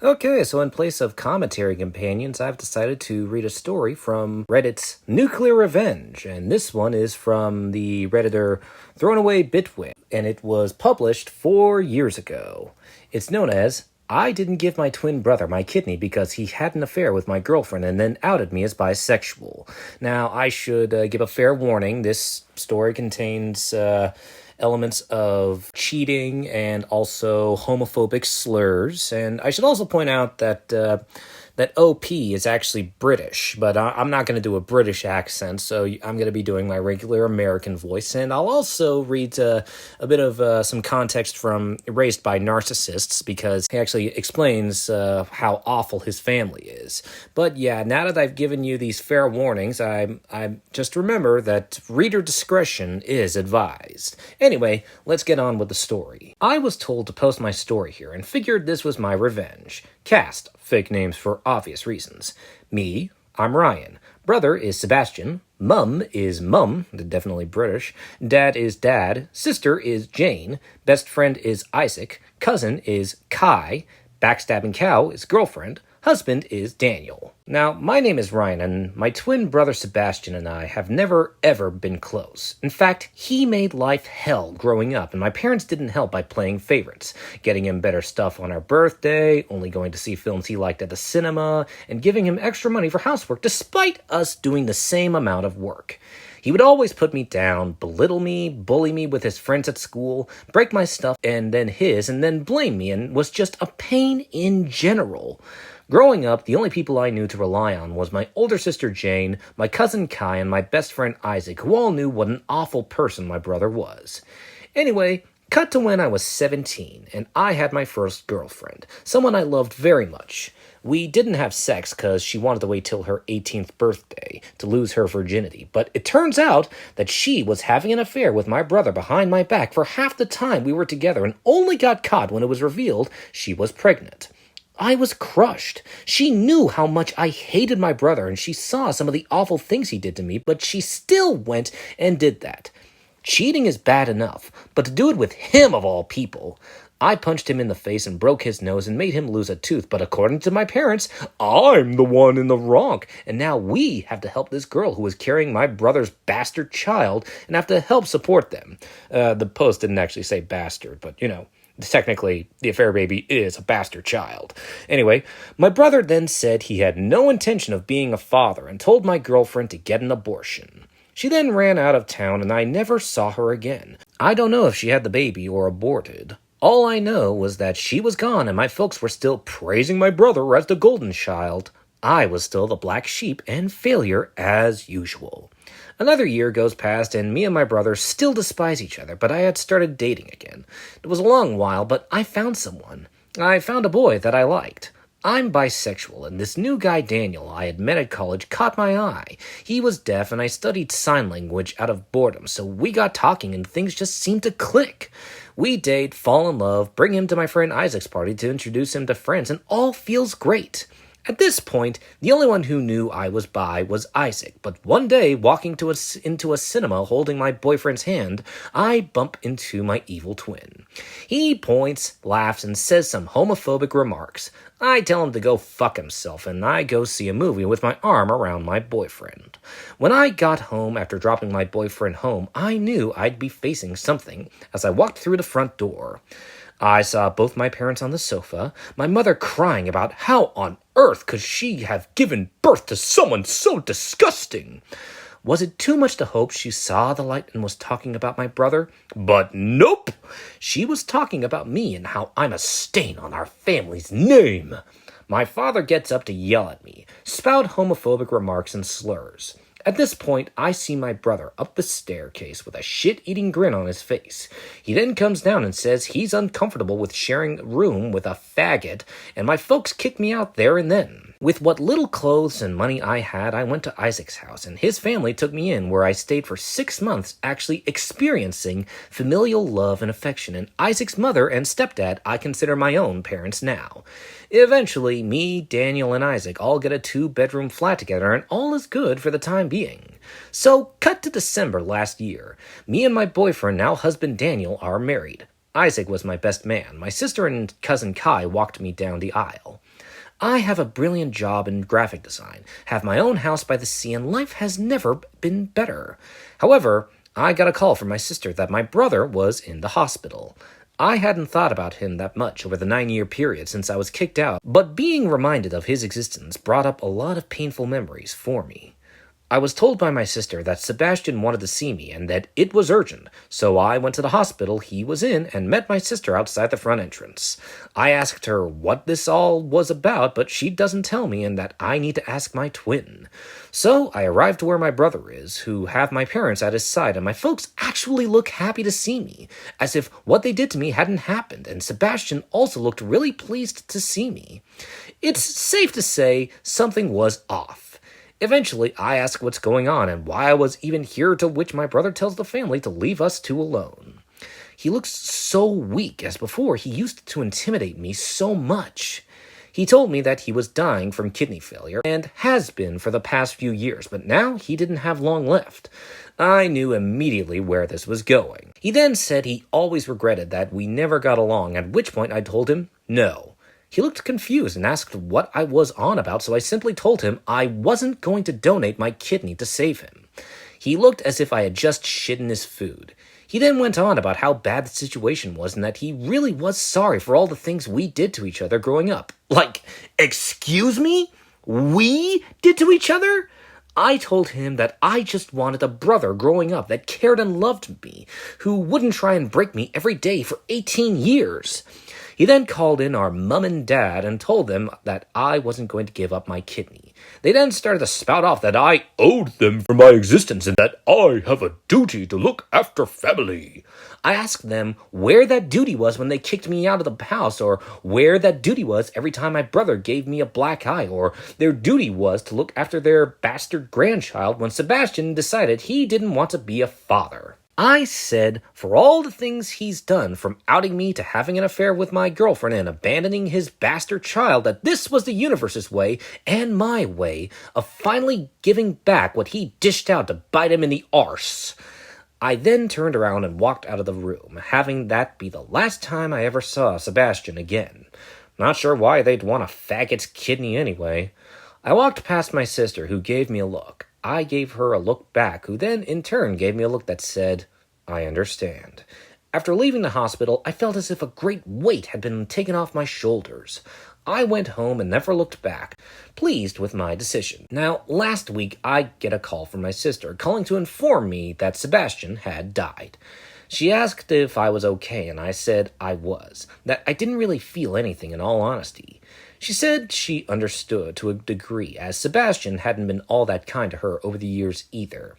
Okay, so in place of commentary companions, I've decided to read a story from Reddit's Nuclear Revenge, and this one is from the Redditor Thrown Away Bitwin, and it was published 4 years ago. It's known as I didn't give my twin brother my kidney because he had an affair with my girlfriend and then outed me as bisexual. Now, I should give a fair warning. This story contains elements of cheating and also homophobic slurs. And I should also point out that that OP is actually British, but I'm not going to do a British accent, so I'm going to be doing my regular American voice. And I'll also read a bit of some context from Erased by Narcissists, because he actually explains how awful his family is. But yeah, now that I've given you these fair warnings, I just remember that reader discretion is advised. Anyway, let's get on with the story. I was told to post my story here and figured this was my revenge. Cast, fake names for obvious reasons. Me, I'm Ryan. Brother is Sebastian. Mum is Mum, definitely British. Dad is Dad. Sister is Jane. Best friend is Isaac. Cousin is Kai. Backstabbing cow is girlfriend. Husband is Daniel. Now, my name is Ryan, and my twin brother Sebastian and I have never, ever been close. In fact, he made life hell growing up, and my parents didn't help by playing favorites, getting him better stuff on our birthday, only going to see films he liked at the cinema, and giving him extra money for housework despite us doing the same amount of work. He would always put me down, belittle me, bully me with his friends at school, break my stuff and then his, and then blame me, and was just a pain in general. Growing up, the only people I knew to rely on was my older sister Jane, my cousin Kai, and my best friend Isaac, who all knew what an awful person my brother was. Anyway, cut to when I was 17, and I had my first girlfriend, someone I loved very much. We didn't have sex because she wanted to wait till her 18th birthday to lose her virginity, but it turns out that she was having an affair with my brother behind my back for half the time we were together and only got caught when it was revealed she was pregnant. I was crushed. She knew how much I hated my brother, and she saw some of the awful things he did to me, but she still went and did that. Cheating is bad enough, but to do it with him of all people. I punched him in the face and broke his nose and made him lose a tooth, but according to my parents, I'm the one in the wrong, and now we have to help this girl who is carrying my brother's bastard child and have to help support them. The post didn't actually say bastard, but technically, the affair baby is a bastard child. Anyway, my brother then said he had no intention of being a father and told my girlfriend to get an abortion. She then ran out of town and I never saw her again. I don't know if she had the baby or aborted. All I know was that she was gone and my folks were still praising my brother as the golden child. I was still the black sheep and failure as usual. Another year goes past, and me and my brother still despise each other, but I had started dating again. It was a long while, but I found someone. I found a boy that I liked. I'm bisexual, and this new guy Daniel I had met at college caught my eye. He was deaf, and I studied sign language out of boredom, so we got talking, and things just seemed to click. We date, fall in love, bring him to my friend Isaac's party to introduce him to friends, and all feels great. At this point, the only one who knew I was bi was Isaac, but one day, walking into a cinema holding my boyfriend's hand, I bump into my evil twin. He points, laughs, and says some homophobic remarks. I tell him to go fuck himself, and I go see a movie with my arm around my boyfriend. When I got home after dropping my boyfriend home, I knew I'd be facing something as I walked through the front door. I saw both my parents on the sofa, my mother crying about how on earth could she have given birth to someone so disgusting. Was it too much to hope she saw the light and was talking about my brother? But nope! She was talking about me and how I'm a stain on our family's name. My father gets up to yell at me, spout homophobic remarks and slurs. At this point, I see my brother up the staircase with a shit-eating grin on his face. He then comes down and says he's uncomfortable with sharing a room with a faggot, and my folks kick me out there and then. With what little clothes and money I had, I went to Isaac's house, and his family took me in, where I stayed for 6 months, actually experiencing familial love and affection, and Isaac's mother and stepdad I consider my own parents now. Eventually, me, Daniel, and Isaac all get a 2-bedroom flat together, and all is good for the time being. So, cut to December last year. Me and my boyfriend, now husband Daniel, are married. Isaac was my best man. My sister and cousin Kai walked me down the aisle. I have a brilliant job in graphic design, have my own house by the sea, and life has never been better. However, I got a call from my sister that my brother was in the hospital. I hadn't thought about him that much over the 9-year period since I was kicked out, but being reminded of his existence brought up a lot of painful memories for me. I was told by my sister that Sebastian wanted to see me and that it was urgent, so I went to the hospital he was in and met my sister outside the front entrance. I asked her what this all was about, but she doesn't tell me and that I need to ask my twin. So I arrived to where my brother is, who have my parents at his side, and my folks actually look happy to see me, as if what they did to me hadn't happened, and Sebastian also looked really pleased to see me. It's safe to say something was off. Eventually, I ask what's going on and why I was even here, to which my brother tells the family to leave us two alone. He looks so weak, as before he used to intimidate me so much. He told me that he was dying from kidney failure and has been for the past few years, but now he didn't have long left. I knew immediately where this was going. He then said he always regretted that we never got along, at which point I told him no. He looked confused and asked what I was on about, so I simply told him I wasn't going to donate my kidney to save him. He looked as if I had just shit in his food. He then went on about how bad the situation was and that he really was sorry for all the things we did to each other growing up. Like, excuse me? We did to each other? I told him that I just wanted a brother growing up that cared and loved me, who wouldn't try and break me every day for 18 years. He then called in our mum and dad and told them that I wasn't going to give up my kidney. They then started to spout off that I owed them for my existence and that I have a duty to look after family. I asked them where that duty was when they kicked me out of the house, or where that duty was every time my brother gave me a black eye, or their duty was to look after their bastard grandchild when Sebastian decided he didn't want to be a father. I said, for all the things he's done, from outing me to having an affair with my girlfriend and abandoning his bastard child, that this was the universe's way, and my way, of finally giving back what he dished out to bite him in the arse. I then turned around and walked out of the room, having that be the last time I ever saw Sebastian again. Not sure why they'd want a faggot's kidney anyway. I walked past my sister, who gave me a look. I gave her a look back, who then in turn gave me a look that said, I understand. After leaving the hospital, I felt as if a great weight had been taken off my shoulders. I went home and never looked back, pleased with my decision. Now, last week, I get a call from my sister, calling to inform me that Sebastian had died. She asked if I was okay, and I said I was, that I didn't really feel anything in all honesty. She said she understood to a degree, as Sebastian hadn't been all that kind to her over the years either.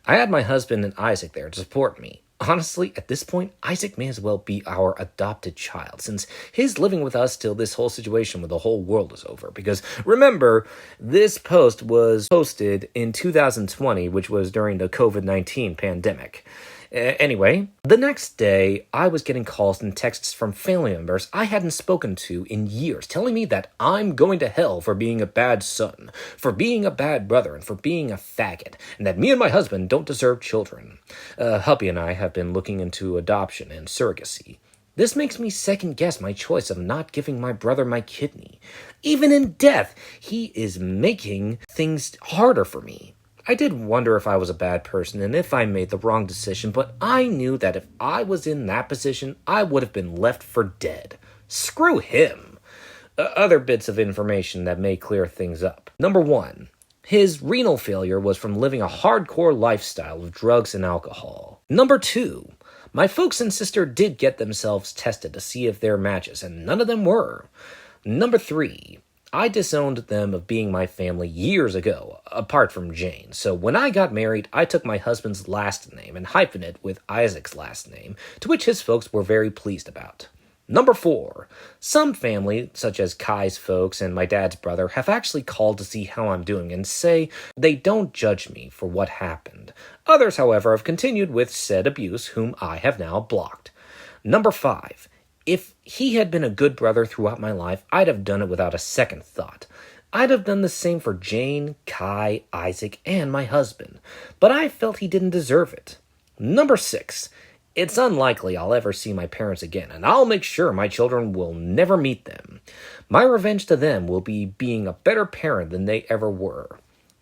I had my husband and Isaac there to support me. Honestly, at this point, Isaac may as well be our adopted child, since he's living with us till this whole situation with the whole world is over. Because remember, this post was posted in 2020, which was during the COVID-19 pandemic. Anyway, the next day, I was getting calls and texts from family members I hadn't spoken to in years, telling me that I'm going to hell for being a bad son, for being a bad brother, and for being a faggot, and that me and my husband don't deserve children. Hubby and I have been looking into adoption and surrogacy. This makes me second-guess my choice of not giving my brother my kidney. Even in death, he is making things harder for me. I did wonder if I was a bad person and if I made the wrong decision, but I knew that if I was in that position, I would have been left for dead. Screw him. Other bits of information that may clear things up. Number 1. His renal failure was from living a hardcore lifestyle of drugs and alcohol. Number 2. My folks and sister did get themselves tested to see if they're matches, and none of them were. Number 3. I disowned them of being my family years ago, apart from Jane. So when I got married, I took my husband's last name and hyphened it with Isaac's last name, to which his folks were very pleased about. Number 4. Some family, such as Kai's folks and my dad's brother, have actually called to see how I'm doing and say they don't judge me for what happened. Others, however, have continued with said abuse, whom I have now blocked. Number 5. If he had been a good brother throughout my life, I'd have done it without a second thought. I'd have done the same for Jane, Kai, Isaac, and my husband, but I felt he didn't deserve it. Number 6. It's unlikely I'll ever see my parents again, and I'll make sure my children will never meet them. My revenge to them will be being a better parent than they ever were.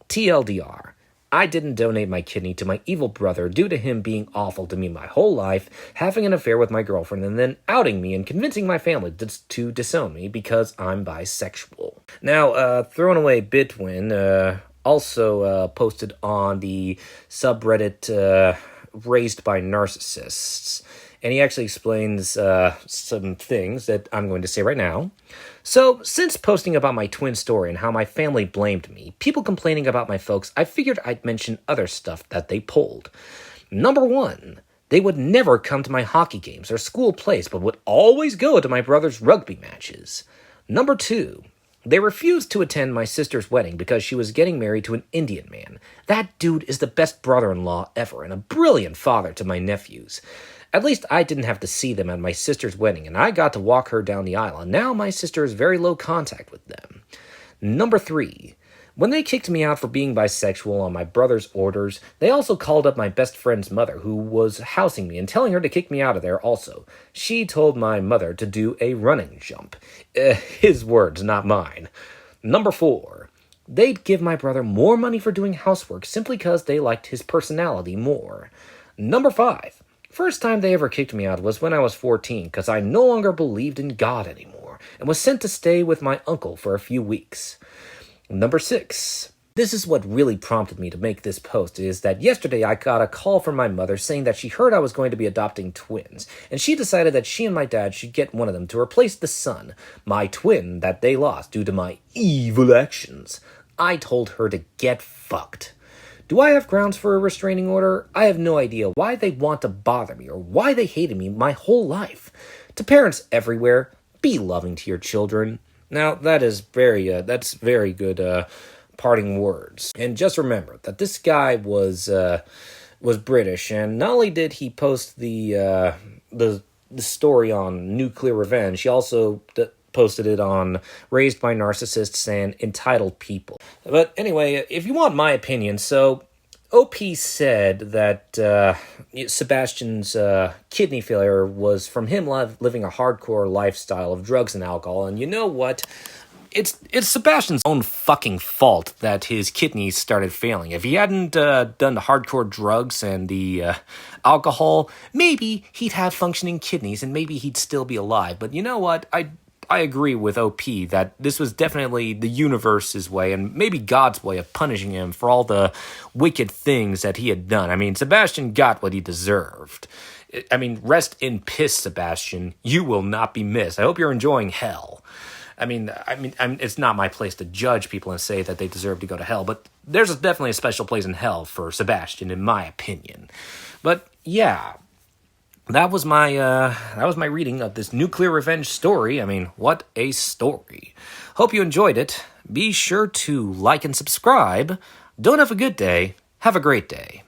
TLDR. I didn't donate my kidney to my evil brother due to him being awful to me my whole life, having an affair with my girlfriend, and then outing me and convincing my family to disown me because I'm bisexual. Now, Thrown Away Bitwin also posted on the subreddit Raised by Narcissists, and he actually explains some things that I'm going to say right now. So, since posting about my twin story and how my family blamed me, people complaining about my folks, I figured I'd mention other stuff that they pulled. Number one, they would never come to my hockey games or school plays, but would always go to my brother's rugby matches. Number two, they refused to attend my sister's wedding because she was getting married to an Indian man. That dude is the best brother-in-law ever and a brilliant father to my nephews. At least I didn't have to see them at my sister's wedding, and I got to walk her down the aisle, and now my sister is very low contact with them. Number three, when they kicked me out for being bisexual on my brother's orders, they also called up my best friend's mother, who was housing me, and telling her to kick me out of there also. She told my mother to do a running jump. His words, not mine. Number four, they'd give my brother more money for doing housework simply because they liked his personality more. Number five, first time they ever kicked me out was when I was 14 because I no longer believed in God anymore and was sent to stay with my uncle for a few weeks. Number six. This is what really prompted me to make this post, is that yesterday I got a call from my mother saying that she heard I was going to be adopting twins, and she decided that she and my dad should get one of them to replace the son, my twin, that they lost due to my evil actions. I told her to get fucked. Do I have grounds for a restraining order? I have no idea why they want to bother me or why they hated me my whole life. To parents everywhere, be loving to your children. Now, that's very good parting words. And just remember that this guy was British, and not only did he post the story on nuclear revenge, he also posted it on Raised by Narcissists and Entitled People. But anyway, if you want my opinion, so OP said that Sebastian's kidney failure was from him living a hardcore lifestyle of drugs and alcohol, and you know what? It's Sebastian's own fucking fault that his kidneys started failing. If he hadn't done the hardcore drugs and the alcohol, maybe he'd have functioning kidneys and maybe he'd still be alive. But you know what? I agree with OP that this was definitely the universe's way and maybe God's way of punishing him for all the wicked things that he had done. I mean, Sebastian got what he deserved. I mean, rest in piss, Sebastian. You will not be missed. I hope you're enjoying hell. I mean, it's not my place to judge people and say that they deserve to go to hell, but there's definitely a special place in hell for Sebastian, in my opinion. But yeah, that was my reading of this nuclear revenge story. I mean, what a story. Hope you enjoyed it. Be sure to like and subscribe. Don't have a good day. Have a great day.